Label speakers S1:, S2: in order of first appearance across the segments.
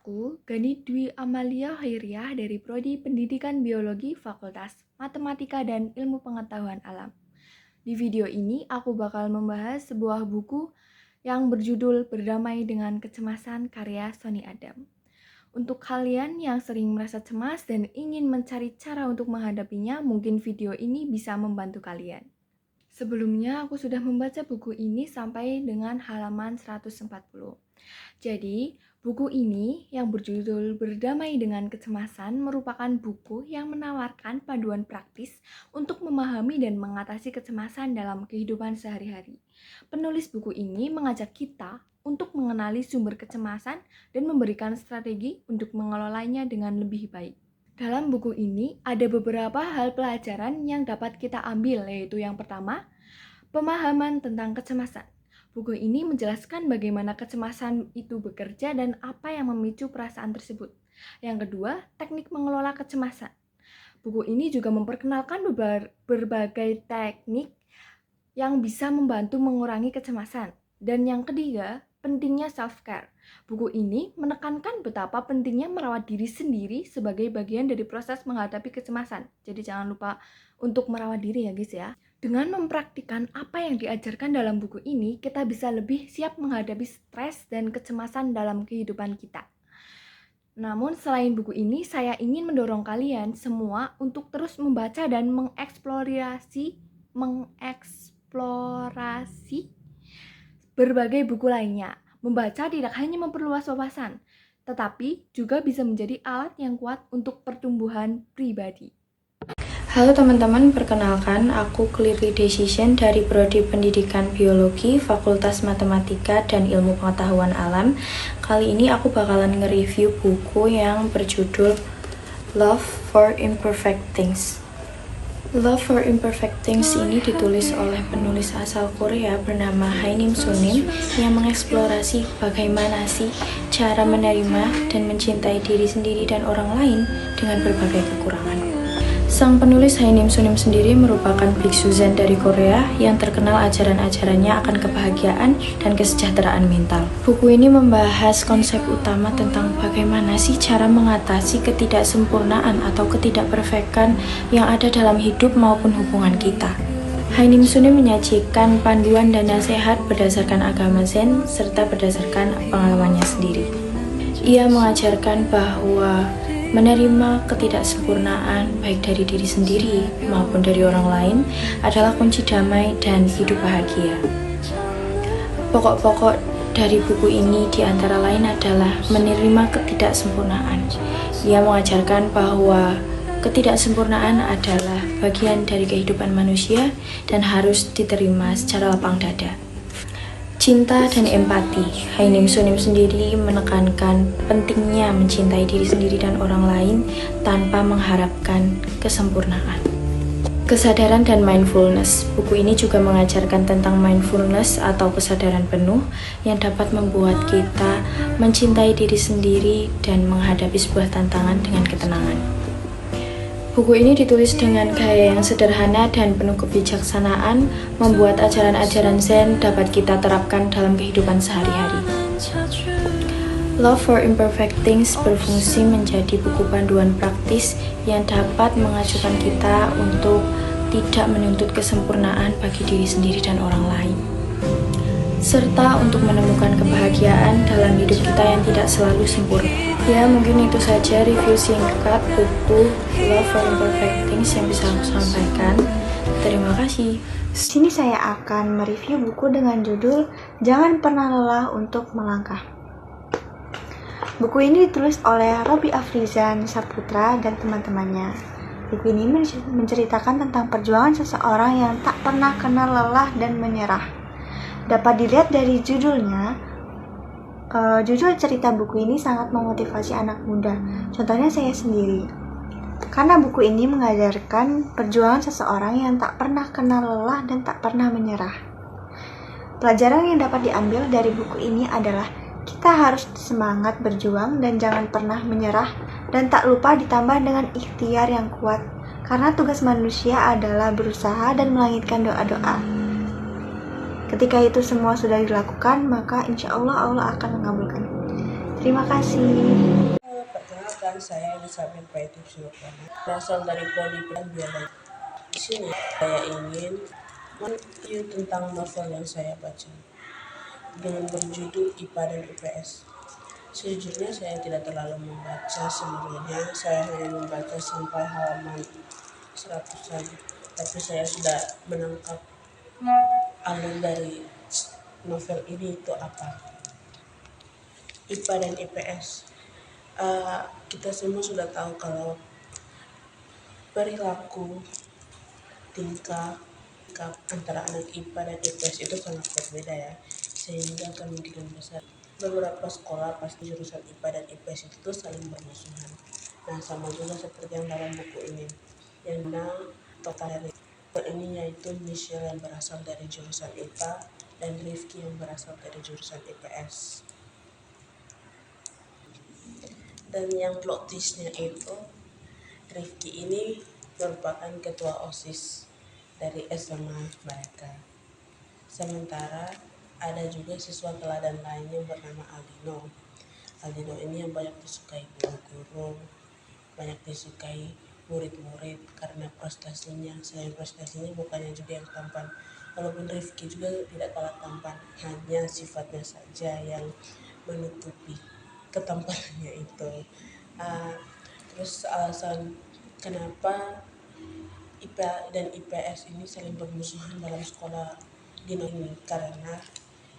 S1: Aku, Gani Dwi Amalia Khairiah dari Prodi Pendidikan Biologi Fakultas Matematika dan Ilmu Pengetahuan Alam. Di video ini, aku bakal membahas sebuah buku yang berjudul Berdamai dengan Kecemasan karya Sony Adam. Untuk kalian yang sering merasa cemas dan ingin mencari cara untuk menghadapinya, mungkin video ini bisa membantu kalian. Sebelumnya, aku sudah membaca buku ini sampai dengan halaman 140. Jadi, buku ini yang berjudul Berdamai dengan Kecemasan merupakan buku yang menawarkan panduan praktis untuk memahami dan mengatasi kecemasan dalam kehidupan sehari-hari. Penulis buku ini mengajak kita untuk mengenali sumber kecemasan dan memberikan strategi untuk mengelolanya dengan lebih baik. Dalam buku ini ada beberapa hal pelajaran yang dapat kita ambil, yaitu yang pertama, pemahaman tentang kecemasan. Buku ini menjelaskan bagaimana kecemasan itu bekerja dan apa yang memicu perasaan tersebut. Yang kedua, teknik mengelola kecemasan. Buku ini juga memperkenalkan berbagai teknik yang bisa membantu mengurangi kecemasan. Dan yang ketiga, pentingnya self-care. Buku ini menekankan betapa pentingnya merawat diri sendiri sebagai bagian dari proses menghadapi kecemasan. Jadi jangan lupa untuk merawat diri ya guys ya. Dengan mempraktikkan apa yang diajarkan dalam buku ini, kita bisa lebih siap menghadapi stres dan kecemasan dalam kehidupan kita. Namun selain buku ini, saya ingin mendorong kalian semua untuk terus membaca dan mengeksplorasi berbagai buku lainnya. Membaca tidak hanya memperluas wawasan, tetapi juga bisa menjadi alat yang kuat untuk pertumbuhan pribadi.
S2: Halo teman-teman, perkenalkan aku Clearly Decision dari Prodi Pendidikan Biologi Fakultas Matematika dan Ilmu Pengetahuan Alam. Kali ini aku bakalan nge-review buku yang berjudul Love for Imperfect Things. Love for Imperfect Things ini ditulis oleh penulis asal Korea bernama Haenim Sunim yang mengeksplorasi bagaimana sih cara menerima dan mencintai diri sendiri dan orang lain dengan berbagai kekurangan. Sang penulis Haenim Sunim sendiri merupakan biksu Zen dari Korea yang terkenal ajaran-ajarannya akan kebahagiaan dan kesejahteraan mental. Buku ini membahas konsep utama tentang bagaimana sih cara mengatasi ketidaksempurnaan atau ketidakperfekan yang ada dalam hidup maupun hubungan kita. Haenim Sunim menyajikan panduan dan nasihat berdasarkan agama Zen serta berdasarkan pengalamannya sendiri. Ia mengajarkan bahwa menerima ketidaksempurnaan baik dari diri sendiri maupun dari orang lain adalah kunci damai dan hidup bahagia. Pokok-pokok dari buku ini diantara lain adalah menerima ketidaksempurnaan. Ia mengajarkan bahwa ketidaksempurnaan adalah bagian dari kehidupan manusia dan harus diterima secara lapang dada. Cinta dan empati. Haenim Sunim sendiri menekankan pentingnya mencintai diri sendiri dan orang lain tanpa mengharapkan kesempurnaan. Kesadaran dan mindfulness. Buku ini juga mengajarkan tentang mindfulness atau kesadaran penuh yang dapat membuat kita mencintai diri sendiri dan menghadapi sebuah tantangan dengan ketenangan. Buku ini ditulis dengan gaya yang sederhana dan penuh kebijaksanaan, membuat ajaran-ajaran Zen dapat kita terapkan dalam kehidupan sehari-hari. Love for Imperfect Things berfungsi menjadi buku panduan praktis yang dapat mengajukan kita untuk tidak menuntut kesempurnaan bagi diri sendiri dan orang lain, serta untuk menemukan kebahagiaan dalam hidup kita yang tidak selalu sempurna. Ya, mungkin itu saja review singkat buku Love for Imperfect Things yang bisa aku sampaikan. Terima kasih.
S3: Di sini saya akan mereview buku dengan judul Jangan Pernah Lelah Untuk Melangkah. Buku ini ditulis oleh Robby Afrizan Saputra dan teman-temannya. Buku ini menceritakan tentang perjuangan seseorang yang tak pernah kenal lelah dan menyerah. Dapat dilihat dari judulnya, judul cerita buku ini sangat memotivasi anak muda. Contohnya saya sendiri. Karena buku ini mengajarkan perjuangan seseorang yang tak pernah kenal lelah dan tak pernah menyerah. Pelajaran yang dapat diambil dari buku ini adalah kita harus semangat berjuang dan jangan pernah menyerah, dan tak lupa ditambah dengan ikhtiar yang kuat. Karena tugas manusia adalah berusaha dan melangitkan doa-doa. Ketika itu semua sudah dilakukan, maka insya Allah Allah akan mengabulkan. Terima kasih.
S4: Perkenalkan, saya Elizabeth Paitif Sulukana, berasal dari Prodi Biologi. Di sini saya ingin mereview tentang novel yang saya baca dengan berjudul IPA dan IPS. Sejujurnya saya tidak terlalu membaca seluruhnya, saya hanya membaca sampai halaman 100-an, tapi saya sudah menangkap alur dari novel ini itu apa. IPA dan IPS. Kita semua sudah tahu kalau perilaku tingkah antara anak IPA dan IPS itu sangat berbeda ya, sehingga kemungkinan besar beberapa sekolah pasti jurusan IPA dan IPS itu saling bermusuhan. Nah, sama juga seperti yang dalam buku ini, yang mana tokoh dari ini yaitu Michelle yang berasal dari jurusan IPA dan Rifki yang berasal dari jurusan IPS. Dan yang plot twistnya itu, Rifki ini merupakan ketua OSIS dari SMA mereka. Sementara ada juga siswa teladan lainnya bernama Aldino. Aldino ini yang banyak disukai guru-guru, banyak disukai murid-murid karena prestasinya. Selain prestasinya bukannya juga yang tampan. Walaupun Rifki juga tidak kalah tampan, hanya sifatnya saja yang menutupi ketampanannya itu. Terus alasan kenapa IPA dan IPS ini saling bermusuhan dalam sekolah Dino ini karena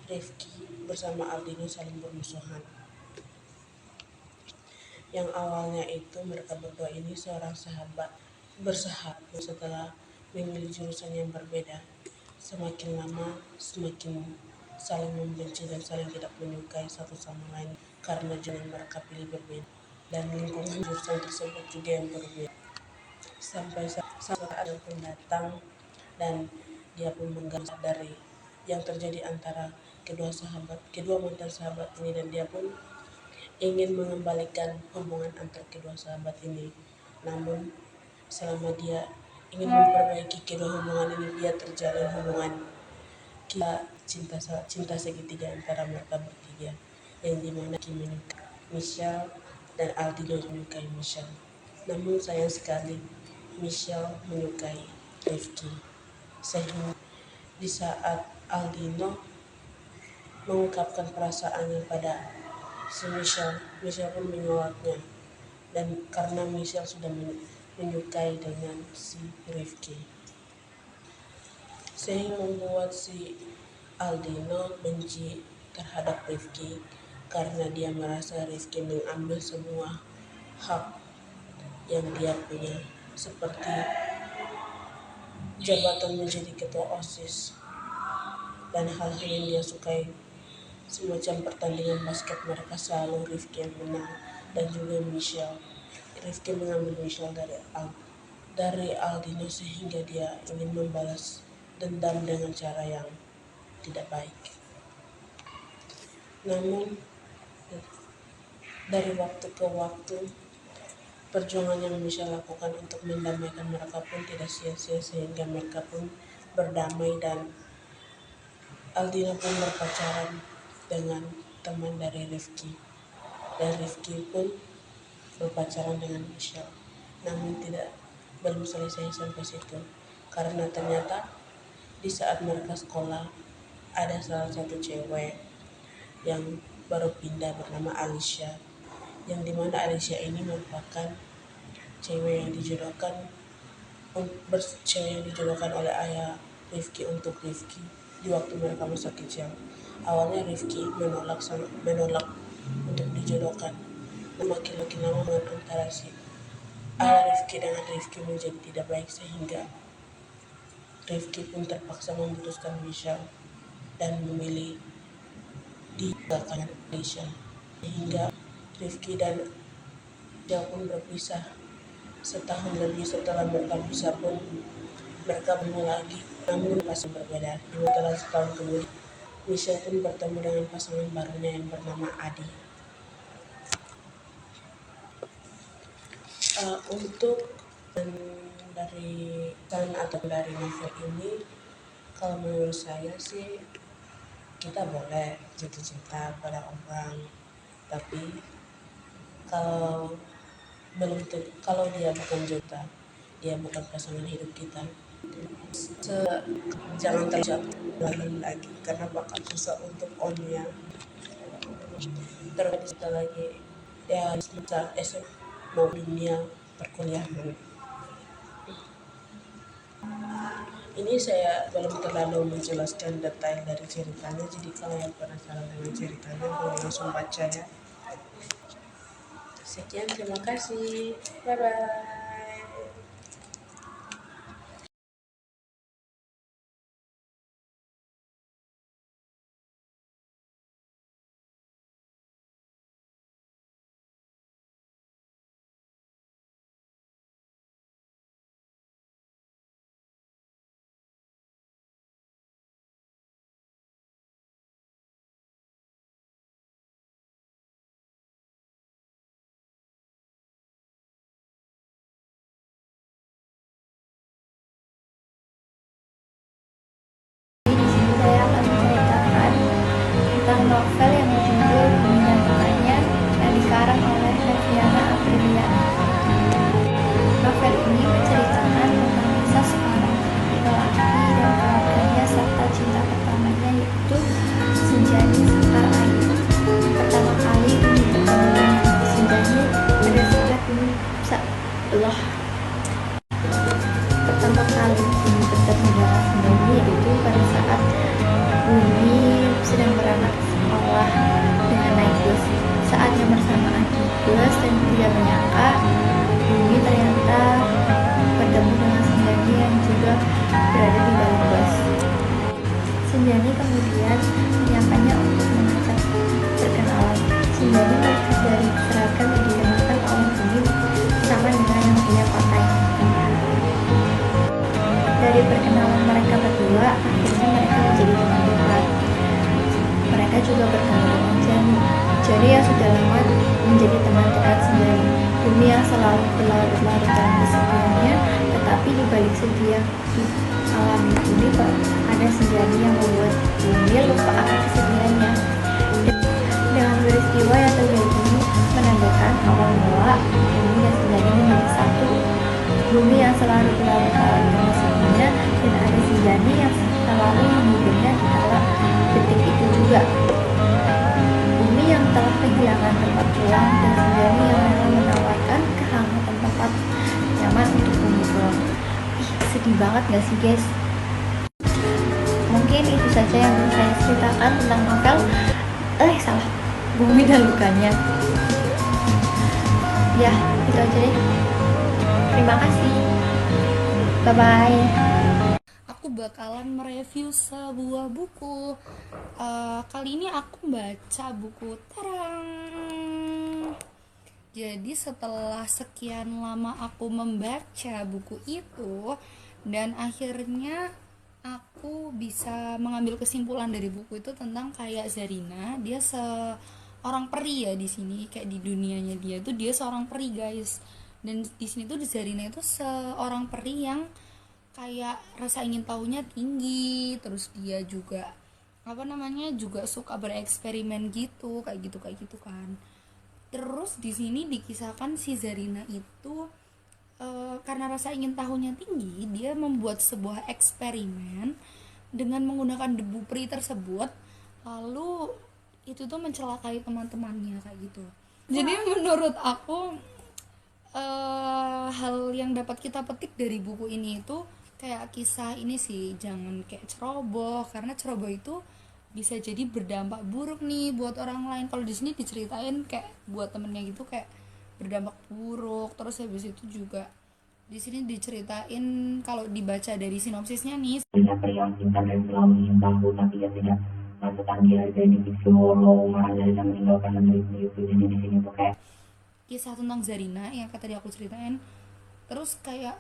S4: Rifki bersama Aldino saling bermusuhan. Yang awalnya itu mereka berdua ini seorang bersahabat setelah memilih jurusan yang berbeda. Semakin lama semakin saling membenci dan saling tidak menyukai satu sama lain karena jurusan mereka pilih berbeda dan lingkungan jurusan tersebut juga yang berbeda. Sampai ada pun datang dan dia pun mengganggu dari yang terjadi antara kedua mantan sahabat ini, dan dia pun ingin mengembalikan hubungan antar kedua sahabat ini. Namun selama dia ingin memperbaiki kedua hubungan ini, dia terjalin hubungan cinta segitiga antara mereka bertiga, yang dimana Kim menyukai Michelle dan Aldino menyukai Michelle. Namun sayang sekali Michelle menyukai Rifki, sehingga di saat Aldino mengungkapkan perasaannya pada si Michelle pun menolaknya, dan karena Michelle sudah menyukai dengan si Rifki, sehingga membuat si Aldino benci terhadap Rifki karena dia merasa Rifki mengambil semua hak yang dia punya, seperti jabatan menjadi ketua OSIS dan hal-hal yang dia sukai, semacam pertandingan basket mereka selalu Rifki yang menang, dan juga Michelle. Rifki mengambil Michelle dari Aldino sehingga dia ingin membalas dendam dengan cara yang tidak baik. Namun dari waktu ke waktu, perjuangan yang Michelle lakukan untuk mendamaikan mereka pun tidak sia-sia, sehingga mereka pun berdamai dan Aldino pun berpacaran dengan teman dari Rifki, dan Rifki pun berpacaran dengan Michelle. Namun belum selesai sampai situ, karena ternyata di saat mereka sekolah ada salah satu cewek yang baru pindah bernama Alicia, yang dimana Alicia ini merupakan cewek yang dijodohkan oleh ayah Rifki untuk Rifki di waktu mereka masa kecil. Awalnya Rifki menolak untuk dijodohkan. Makin lama antara si ayah Rifki dengan Rifki menjadi tidak baik, sehingga Rifki pun terpaksa memutuskan Michelle dan memilih di belakang Alicia, sehingga Rifki dan dia pun berpisah. Setahun lebih setelah mereka pisah pun mereka bertemu lagi, namun masih berbeda. Setelah setahun kemudian, Michelle pun bertemu dengan pasangan barunya yang bernama Adi. Untuk dari novel ini, kalau menurut saya sih kita boleh jatuh cinta pada orang, Tapi kalau kalau dia bukan jodoh, dia bukan pasangan hidup kita, jangan terlalu lagi karena bakal susah untuk onnya. Terus kita lagi ya semasa SMA mau dunia perkuliahan. Ini saya belum terlalu menjelaskan detail dari ceritanya, jadi kalau yang penasaran dengan ceritanya boleh langsung baca ya. Sekian, terima kasih, bye bye.
S1: Saya akan menceritakan tentang novel yang berjudul Bumi dan Bunganya yang dikarang oleh Feviana Aprilia. Novel ini menceritakan tentang kisah seorang lelaki dan keluarganya serta cinta pertamanya, yaitu Senjani Sekar Ayu. Pertama kali Bumi bertemu dengan Senjani pada saat Bumi pertama kali Bumi bertemu dengan Senjani yaitu pada saat Bumi sedang berangkat ke sekolah dengan naik bus. Saatnya bersamaan di bus dan tidak menyangka Bumi ternyata bertemu dengan Senjani yang juga berada di dalam bus. Senjani kemudian menyapanya untuk mengajak perkenalan. Senjani melihat dari seragam yang dikenakan oleh Bumi sama dengan yang dia pakai. Dari perkenalan mereka berdua, akhirnya mereka menjadi teman dekat. Mereka juga bertemu dengan Jani yang sudah lama menjadi teman dekat Senjani. Bumi yang selalu berlarut-larut dalam kesedihannya, tetapi di balik sedih yang dialami Bumi ada Senjani yang membuat Bumi lupa akan kesedihannya. Dengan peristiwa yang terjadi ini menandakan awal mula Bumi dan Senjani menjadi satu. Bumi yang selalu berlarut-larut dalam sedihnya dan ada Senjani yang selalu menghiburnya di dalam detik itu juga. Bumi yang telah kehilangan tempat pulang dan Senjani yang rela menawarkan kehangatan tempat nyaman untuk Bumi pulang. Sedih banget gak sih guys? Mungkin itu saja yang bisa saya ceritakan tentang novel Bumi dan Lukanya. Ya, itu aja deh. Terima kasih. Bye-bye. Aku bakalan mereview sebuah buku. Kali ini aku baca buku Jadi setelah sekian lama aku membaca buku itu dan akhirnya aku bisa mengambil kesimpulan dari buku itu tentang kayak Zarina, dia seorang peri ya di sini, kayak di dunianya dia tuh dia seorang peri guys. Dan di sini tuh Zarina itu seorang peri yang kayak rasa ingin tahunya tinggi, terus dia juga juga suka bereksperimen gitu, kayak gitu kan. Terus di sini dikisahkan si Zarina itu karena rasa ingin tahunya tinggi, dia membuat sebuah eksperimen dengan menggunakan debu peri tersebut, lalu itu tuh mencelakai teman-temannya kayak gitu. Jadi menurut aku hal yang dapat kita petik dari buku ini itu kayak kisah ini sih, jangan kayak ceroboh, karena ceroboh itu bisa jadi berdampak buruk nih buat orang lain. Kalau di sini diceritain kayak buat temennya gitu kayak berdampak buruk. Terus habis itu juga di sini diceritain, kalau dibaca dari sinopsisnya nih, pria yang pintar dan selalu ingin tahu tapi dia tidak melakukan dia jadi psikolog marah dan meninggalkan negeri itu. Jadi di sini tuh kayak kisah tentang Zarina yang tadi aku ceritain. Terus kayak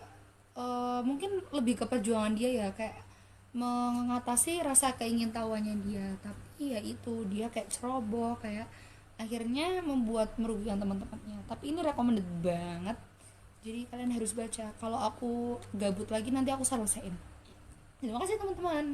S1: mungkin lebih ke perjuangan dia ya, kayak mengatasi rasa keingintahuannya dia, tapi ya itu dia kayak ceroboh, kayak akhirnya membuat merugikan teman-temannya. Tapi ini recommended banget, jadi kalian harus baca. Kalau aku gabut lagi nanti aku selesaiin. Terima kasih teman-teman.